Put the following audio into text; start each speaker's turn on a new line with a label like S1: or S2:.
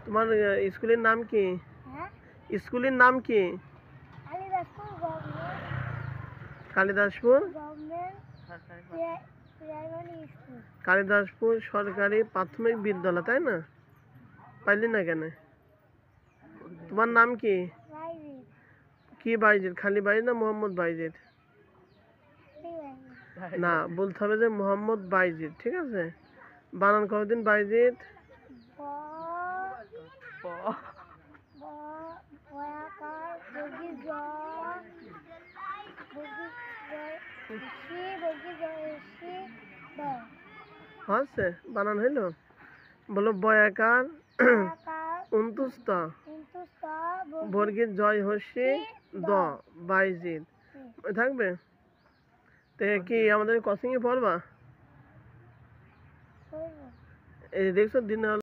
S1: তোমার স্কুলের নাম কি?
S2: হ্যাঁ
S1: স্কুলের নাম কি?
S2: Kalidaspur
S1: Kalidaspur
S2: government primary school.
S1: Kalidaspur সরকারি প্রাথমিক বিদ্যালয়, তাই না? পাইলি না কেন? তোমার নাম কি?
S2: বাইজিৎ।
S1: কি বাইজিৎ? খালি বাইজিৎ না মোহাম্মদ বাইজিৎ? না, বলতে হবে যে মোহাম্মদ বাইজিৎ, ঠিক আছে? বানান কতদিন বাইজিৎ? হচ্ছে বানান হইলো? বলো বয়াকার অন্তুস্ত বর্গীর জয় হস্যি দ বাইজিৎ থাকবে। তো কি আমাদের কোচিং এ পড়বা? এই দেখছো দিন